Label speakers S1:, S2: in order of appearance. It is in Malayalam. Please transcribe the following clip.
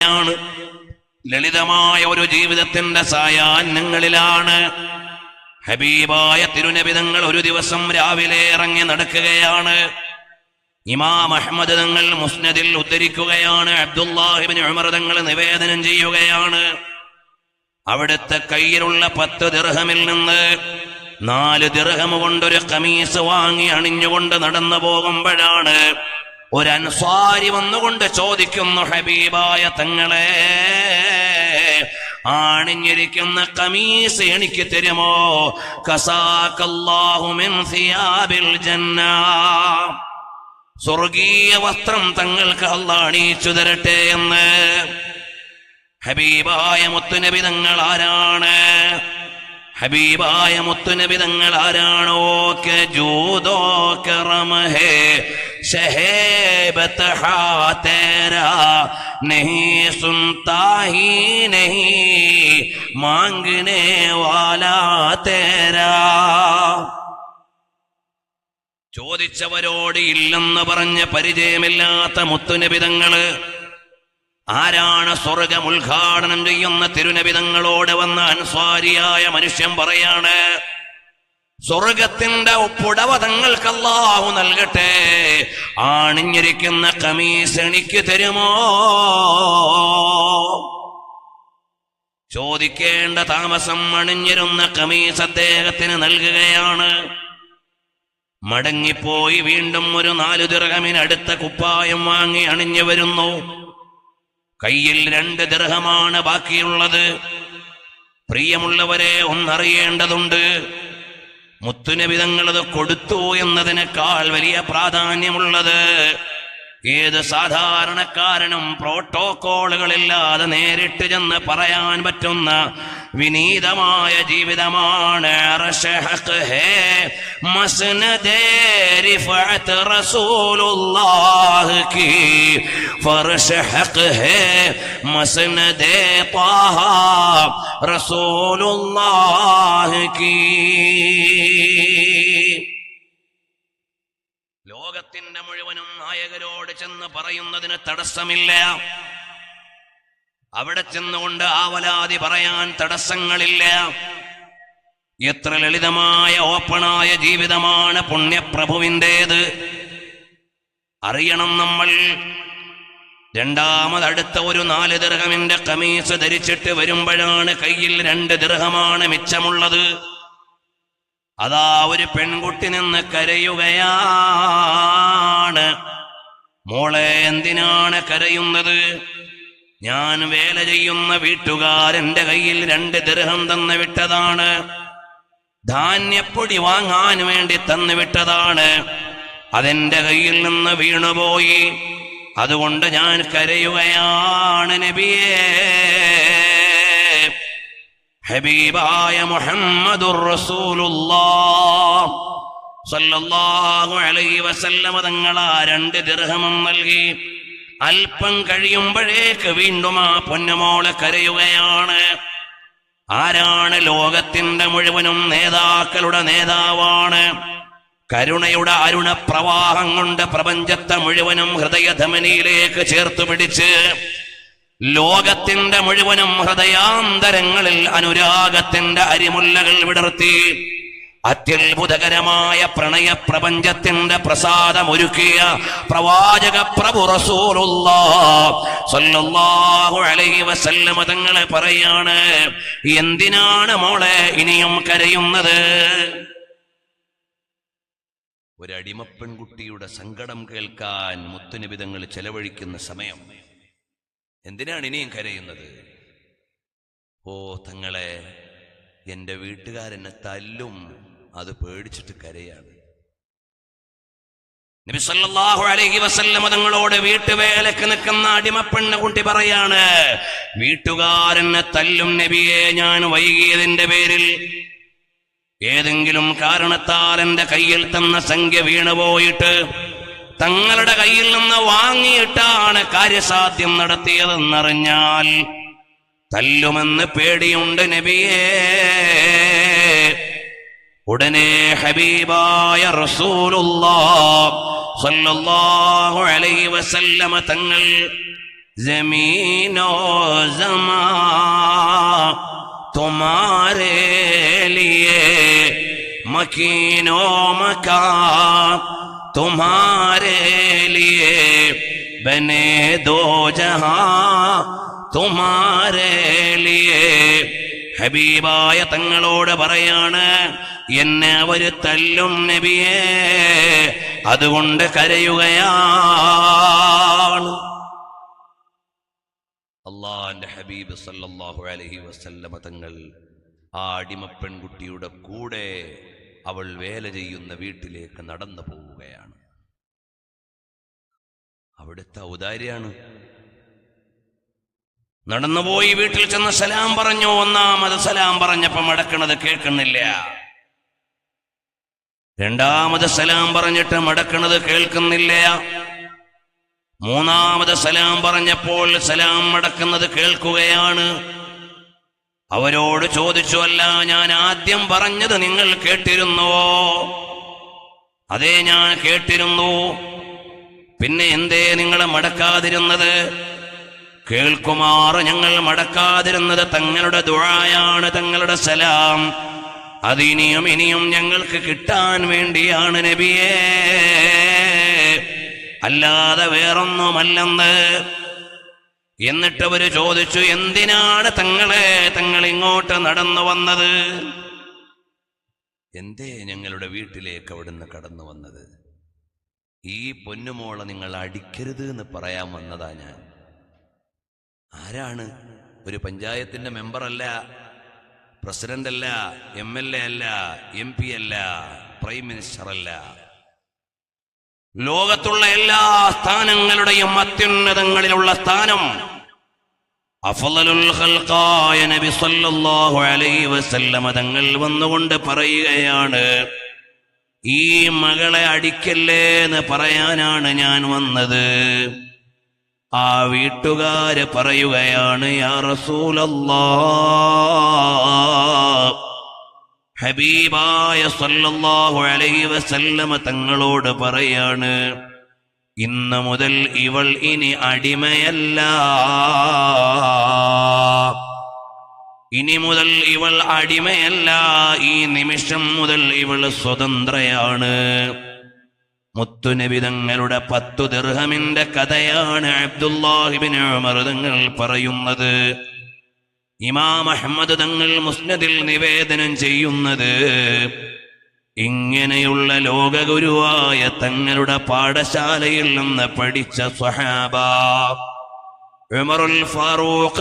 S1: ാണ് ലളിതമായ ഒരു ജീവിതത്തിന്റെ സായാഹ്നങ്ങളിലാണ് ഹബീബായ തിരുനബി തങ്ങൾ ഒരു ദിവസം രാവിലെ ഇറങ്ങി നടക്കുകയാണ്. ഇമാം അഹ്മദ് തങ്ങൾ മുസ്നദിൽ ഉദ്ധരിക്കുകയാണ്. അബ്ദുല്ലാഹി ഇബ്നു ഉമർ തങ്ങൾ നിവേദനം ചെയ്യുകയാണ്. അവിടുത്തെ കയ്യിലുള്ള 10 ദിർഹമിൽ നിന്ന് 4 ദിർഹം കൊണ്ടൊരു ഖമീസ് വാങ്ങി അണിഞ്ഞുകൊണ്ട് നടന്നു പോകുമ്പോഴാണ് ഒരു അൻസ്വാരി വന്നുകൊണ്ട് ചോദിക്കുന്നു, ഹബീബായ തങ്ങളെ, അണിഞ്ഞിരിക്കുന്ന ഖമീസ് എനിക്ക് തരുമോ? കസാകല്ലാഹു മിൻ സിയാബിൽ ജന്ന, സ്വർഗീയ വസ്ത്രം തങ്ങൾക്ക് അല്ലാഹു അണിയിച്ചു തരട്ടെ എന്ന്. ഹബീബായ മുത്തുനബി തങ്ങൾ ആരാണ്? ഹബീബായ മുത്തുനബി തങ്ങൾ ആരാണോ? കെ ജൂദോ കറം ഹേ ശഹേബത് ഹാ തേരാ നഹീ സുൻതാ ഹി നഹീ മാംഗനെ വാലാ തേരാ. ചോദിച്ചവരോട് ഇല്ലെന്ന് പറഞ്ഞ് പരിചയമില്ലാത്ത മുത്തുനബി തങ്ങള് ആരാണ് സ്വർഗം ഉദ്ഘാടനം ചെയ്യുന്ന തിരുനബി തങ്ങളോട് വന്ന അൻസ്വാരിയായ മനുഷ്യൻ പറയാണ്, സ്വർഗത്തിന്റെ പുടവ തങ്ങൾക്ക് അല്ലാഹു നൽകട്ടെ, അണിഞ്ഞിരിക്കുന്ന ഖമീസ് എനിക്ക് തരുമോ? ചോദിക്കേണ്ട താമസം അണിഞ്ഞിരുന്ന ഖമീസ് അദ്ദേഹത്തിന് നൽകുകയാണ്. മടങ്ങിപ്പോയി വീണ്ടും ഒരു 4 ദിർഹമിന് അടുത്ത കുപ്പായം വാങ്ങി അണിഞ്ഞു വരുന്നു. കയ്യിൽ 2 ദിർഹമാണ് ബാക്കിയുള്ളത്. പ്രിയമുള്ളവരെ, ഒന്നറിയേണ്ടതുണ്ട്, മുത്തുനബി തങ്ങളത് കൊടുത്തു എന്നതിനേക്കാൾ വലിയ പ്രാധാന്യമുള്ളത് ഏത് സാധാരണക്കാരനും പ്രോട്ടോകോളുകളില്ലാതെ നേരിട്ട് ചെന്ന് പറയാൻ പറ്റുന്ന വിനീതമായ ജീവിതമാണ്. ലോകത്തിന്റെ മുഴുവനും നായകരോട് ചെന്ന് പറയുന്നതിന് തടസ്സമില്ല. അവിടെ ചെന്നുകൊണ്ട് ആവലാതി പറയാൻ തടസ്സങ്ങളില്ല. എത്ര ലളിതമായ ഓപ്പണായ ജീവിതമാണ് പുണ്യപ്രഭുവിൻ്റേത്. അറിയണം നമ്മൾ. രണ്ടാമതടുത്ത ഒരു 4 ദിർഹമിന്റെ ഖമീസ് ധരിച്ചിട്ട് വരുമ്പോഴാണ് കയ്യിൽ 2 ദിർഹമാണ് മിച്ചമുള്ളത്. അതാ ഒരു പെൺകുട്ടി നിന്ന് കരയുകയാണ്. മോളെ, എന്തിനാണ് കരയുന്നത്? ഞാൻ വേല ചെയ്യുന്ന വീട്ടുകാരന്റെ കയ്യിൽ 2 ദിർഹം തന്നു വിട്ടതാണ്, ധാന്യപ്പൊടി വാങ്ങാൻ വേണ്ടി തന്നു വിട്ടതാണ്, അതെന്റെ കയ്യിൽ നിന്ന് വീണുപോയി, അതുകൊണ്ട് ഞാൻ കരയുകയാണ് നബിയേ. ഹബീബായ മുഹമ്മദുർ റസൂലുള്ളാഹ് സ്വല്ലല്ലാഹു അലൈഹി വസല്ലം തങ്ങളാ 2 ദിർഹം നൽകി. അല്പം കഴിയുമ്പോഴേക്ക് വീണ്ടും ആ പൊന്നുമോള് കരയുകയാണ്. ആരാണ്? ലോകത്തിന്റെ മുഴുവനും നേതാക്കളുടെ നേതാവാണ്. കരുണയുടെ അരുണപ്രവാഹം കൊണ്ട് പ്രപഞ്ചത്തെ മുഴുവനും ഹൃദയധമനിയിലേക്ക് ചേർത്തു പിടിച്ച് ലോകത്തിന്റെ മുഴുവനും ഹൃദയാന്തരങ്ങളിൽ അനുരാഗത്തിന്റെ അരിമുല്ലകൾ വിടർത്തി അത്യത്ഭുതകരമായ പ്രണയ പ്രപഞ്ചത്തിന്റെ പ്രസാദമൊരുക്കിയ പ്രവാചക പ്രഭു റസൂലുള്ളാഹ് സ്വല്ലല്ലാഹു അലൈഹി വസല്ലം തങ്ങളെ പറയാണ്, എന്തിനാണ് മോളെ ഇനിയും കരയുന്നത്? ഒരു അടിമപ്പെൺകുട്ടിയുടെ സങ്കടം കേൾക്കാൻ മുത്തുനബി തങ്ങൾ ചെലവഴിക്കുന്ന സമയം. എന്തിനാണ് ഇനിയും കരയുന്നത്? ഓ തങ്ങളെ, എന്റെ വീട്ടുകാരെന്നെ തല്ലും, അത് പേടിച്ചിട്ട് കരയാണ്. നബി സല്ലല്ലാഹു അലൈഹി വസല്ലം തങ്ങളോട് വീട്ടുവേലക്ക് നിൽക്കുന്ന അടിമപ്പെണ്ണ കുട്ടി പറയാണ്, വീട്ടുകാരെന്നെ തല്ലും നബിയെ, ഞാൻ വൈകിയതിന്റെ പേരിൽ, ഏതെങ്കിലും കാരണത്താൽ എന്റെ കയ്യിൽ തന്ന സംഖ്യ വീണുപോയിട്ട് തങ്ങളുടെ കയ്യിൽ നിന്ന് വാങ്ങിയിട്ടാണ് കാര്യസാധ്യം നടത്തിയതെന്നറിഞ്ഞാൽ തല്ലുമെന്ന് പേടിയുണ്ട് നബിയേ. ഉടനെ ഹബീബായ റസൂലുള്ളാഹ് സ്വല്ലല്ലാഹു അലൈഹി വസല്ലം തങ്ങൾ ज़मीनो ज़मान तुम्हारे लिए, मकीनो मकान तुम्हारे लिए, बने दो जहां तुम्हारे लिए. ഹബീബായ തങ്ങളോട് പറയാണ്, എന്നെ അവര് തല്ലും നബിയേ, അതുകൊണ്ട് കരയുകയാണ്. അല്ലാഹുവിന്റെ ഹബീബ് സല്ലല്ലാഹു അലൈഹി വസല്ലമ തങ്ങൾ ആ അടിമ പെൺകുട്ടിയുടെ കൂടെ അവൾ വേല ചെയ്യുന്ന വീട്ടിലേക്ക് നടന്നു പോവുകയാണ്. അവിടുത്തെ ഔദാര്യാണ്. നടന്നുപോയി വീട്ടിൽ ചെന്ന് സലാം പറഞ്ഞു. ഒന്നാമത് സലാം പറഞ്ഞപ്പോ മടക്കണത് കേൾക്കുന്നില്ല. രണ്ടാമത് സലാം പറഞ്ഞിട്ട് മടക്കണത് കേൾക്കുന്നില്ല. മൂന്നാമത് സലാം പറഞ്ഞപ്പോൾ സലാം മടക്കുന്നത് കേൾക്കുകയാണ്. അവരോട് ചോദിച്ചു, അല്ല, ഞാൻ ആദ്യം പറഞ്ഞത് നിങ്ങൾ കേട്ടിരുന്നുവോ? അതേ, ഞാൻ കേട്ടിരുന്നു. പിന്നെ എന്തേ നിങ്ങൾ മടക്കാതിരുന്നത്? കേൾക്കുമാറ് ഞങ്ങൾ മടക്കാതിരുന്നത് തങ്ങളുടെ ദുആയാണ്, തങ്ങളുടെ സലാം. അത് ഇനിയും ഞങ്ങൾക്ക് കിട്ടാൻ വേണ്ടിയാണ് നബിയേ, അല്ലാതെ വേറൊന്നുമല്ലെന്ന്. എന്നിട്ട് അവര് ചോദിച്ചു, എന്തിനാണ് തങ്ങൾ ഇങ്ങോട്ട് നടന്നു വന്നത്? എന്തേ ഞങ്ങളുടെ വീട്ടിലേക്ക് അവിടുന്ന് കടന്നു വന്നത്? ഈ പൊന്നുമോളെ നിങ്ങൾ അടിക്കരുത് എന്ന് പറയാൻ വന്നതാ ഞാൻ. ആരാണ്? ഒരു പഞ്ചായത്തിന്റെ മെമ്പർ അല്ല, പ്രസിഡന്റ് അല്ല, MLA അല്ല, MP അല്ല, പ്രൈം മിനിസ്റ്റർ അല്ല. ലോകത്തുള്ള എല്ലാ സ്ഥാനങ്ങളുടെയും അത്യുന്നതങ്ങളിലുള്ള സ്ഥാനം അഫ്ളലുൽ ഖൽഖായ നബി സല്ലല്ലാഹു അലൈഹി വസല്ലമ തങ്ങൾ വന്നുകൊണ്ട് പറയുകയാണ്, ഈ മകളെ അടിക്കല്ലേ എന്ന് പറയാനാണ് ഞാൻ വന്നത്. ആ വീട്ടുകാര് പറയുകയാണ്, യാ റസൂലല്ലാഹ്, ഹബീബായ സല്ലല്ലാഹു അലൈഹി വസല്ലമ തങ്ങളോട് പറയാണ്, ഇന്ന് മുതൽ ഇവൾ ഇനി അടിമയല്ല, ഇനി മുതൽ ഇവൾ അടിമയല്ല, ഈ നിമിഷം മുതൽ ഇവൾ സ്വതന്ത്രയാണ്. മുത്തുനബി തങ്ങളുടെ 10 ദിർഹമിന്റെ കഥയാണ് അബ്ദുല്ലാഹ് ഇബ്നു ഉമർ തങ്ങൾ പറയുന്നത്. ഇമാം അഹ്മദ് തങ്ങൾ മുസ്നദിൽ നിവേദനം ചെയ്യുന്നത്, ഇങ്ങനെയുള്ള ലോകഗുരുവായ തങ്ങളുടെ പാഠശാലയിൽ നിന്ന് പഠിച്ച സ്വഹാബ ഉമറുൽ ഫാറൂഖ്